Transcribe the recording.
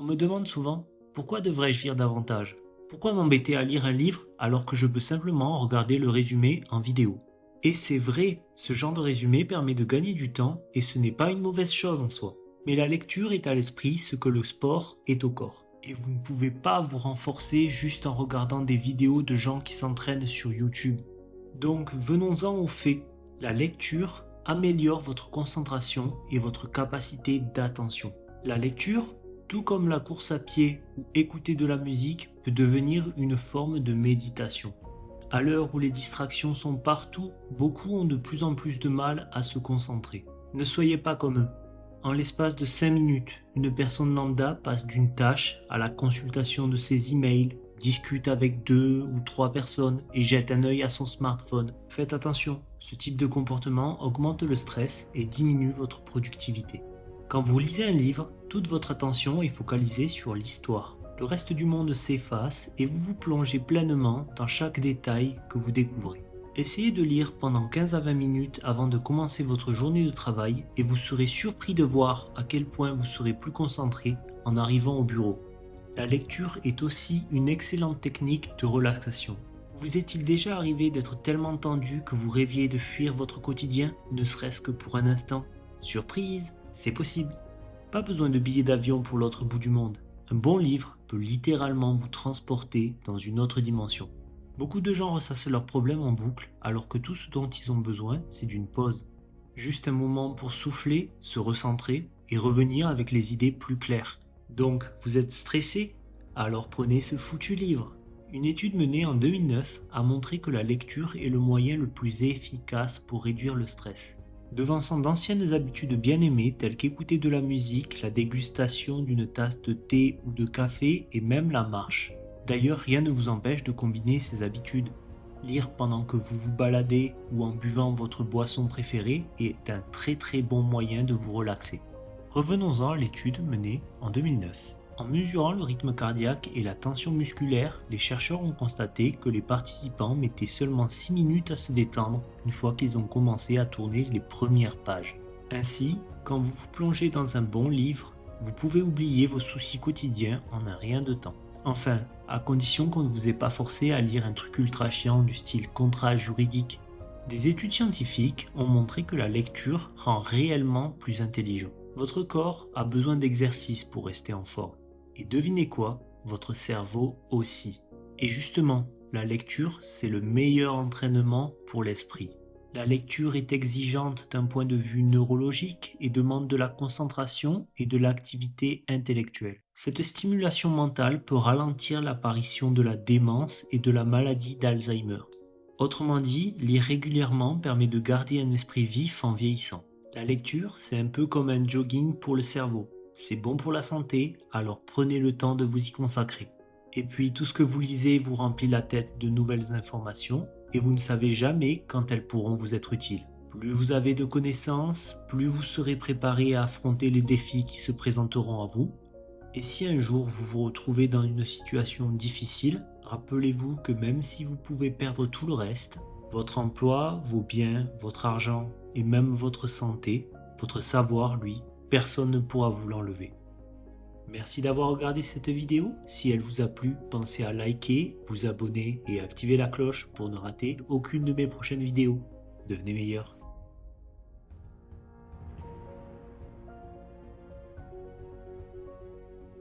On me demande souvent, pourquoi devrais-je lire davantage? Pourquoi m'embêter à lire un livre alors que je peux simplement regarder le résumé en vidéo? Et c'est vrai, ce genre de résumé permet de gagner du temps et ce n'est pas une mauvaise chose en soi. Mais la lecture est à l'esprit ce que le sport est au corps. Et vous ne pouvez pas vous renforcer juste en regardant des vidéos de gens qui s'entraînent sur YouTube. Donc venons-en aux faits. La lecture améliore votre concentration et votre capacité d'attention. La lecture, tout comme la course à pied ou écouter de la musique, peut devenir une forme de méditation. À l'heure où les distractions sont partout, beaucoup ont de plus en plus de mal à se concentrer. Ne soyez pas comme eux. En l'espace de 5 minutes, une personne lambda passe d'une tâche à la consultation de ses emails, discute avec 2 ou 3 personnes et jette un œil à son smartphone. Faites attention, ce type de comportement augmente le stress et diminue votre productivité. Quand vous lisez un livre, toute votre attention est focalisée sur l'histoire. Le reste du monde s'efface et vous vous plongez pleinement dans chaque détail que vous découvrez. Essayez de lire pendant 15 à 20 minutes avant de commencer votre journée de travail et vous serez surpris de voir à quel point vous serez plus concentré en arrivant au bureau. La lecture est aussi une excellente technique de relaxation. Vous est-il déjà arrivé d'être tellement tendu que vous rêviez de fuir votre quotidien, ne serait-ce que pour un instant? Surprise, c'est possible. Pas besoin de billets d'avion pour l'autre bout du monde. Un bon livre peut littéralement vous transporter dans une autre dimension. Beaucoup de gens ressassent leurs problèmes en boucle, alors que tout ce dont ils ont besoin, c'est d'une pause. Juste un moment pour souffler, se recentrer et revenir avec les idées plus claires. Donc, vous êtes stressé? Alors prenez ce foutu livre. Une étude menée en 2009 a montré que la lecture est le moyen le plus efficace pour réduire le stress. Devançant d'anciennes habitudes bien aimées telles qu'écouter de la musique, la dégustation d'une tasse de thé ou de café et même la marche. D'ailleurs, rien ne vous empêche de combiner ces habitudes. Lire pendant que vous vous baladez ou en buvant votre boisson préférée est un très bon moyen de vous relaxer. Revenons-en à l'étude menée en 2009. En mesurant le rythme cardiaque et la tension musculaire, les chercheurs ont constaté que les participants mettaient seulement 6 minutes à se détendre une fois qu'ils ont commencé à tourner les premières pages. Ainsi, quand vous vous plongez dans un bon livre, vous pouvez oublier vos soucis quotidiens en un rien de temps. Enfin, à condition qu'on ne vous ait pas forcé à lire un truc ultra chiant du style contrat juridique. Des études scientifiques ont montré que la lecture rend réellement plus intelligent. Votre corps a besoin d'exercice pour rester en forme. Et devinez quoi? Votre cerveau aussi. Et justement, la lecture, c'est le meilleur entraînement pour l'esprit. La lecture est exigeante d'un point de vue neurologique et demande de la concentration et de l'activité intellectuelle. Cette stimulation mentale peut ralentir l'apparition de la démence et de la maladie d'Alzheimer. Autrement dit, lire régulièrement permet de garder un esprit vif en vieillissant. La lecture, c'est un peu comme un jogging pour le cerveau. C'est bon pour la santé, alors prenez le temps de vous y consacrer. Et puis tout ce que vous lisez vous remplit la tête de nouvelles informations et vous ne savez jamais quand elles pourront vous être utiles. Plus vous avez de connaissances, plus vous serez préparé à affronter les défis qui se présenteront à vous. Et si un jour vous vous retrouvez dans une situation difficile, rappelez-vous que même si vous pouvez perdre tout le reste, votre emploi, vos biens, votre argent et même votre santé, votre savoir, lui, personne ne pourra vous l'enlever. Merci d'avoir regardé cette vidéo. Si elle vous a plu, pensez à liker, vous abonner et activer la cloche pour ne rater aucune de mes prochaines vidéos. Devenez meilleur.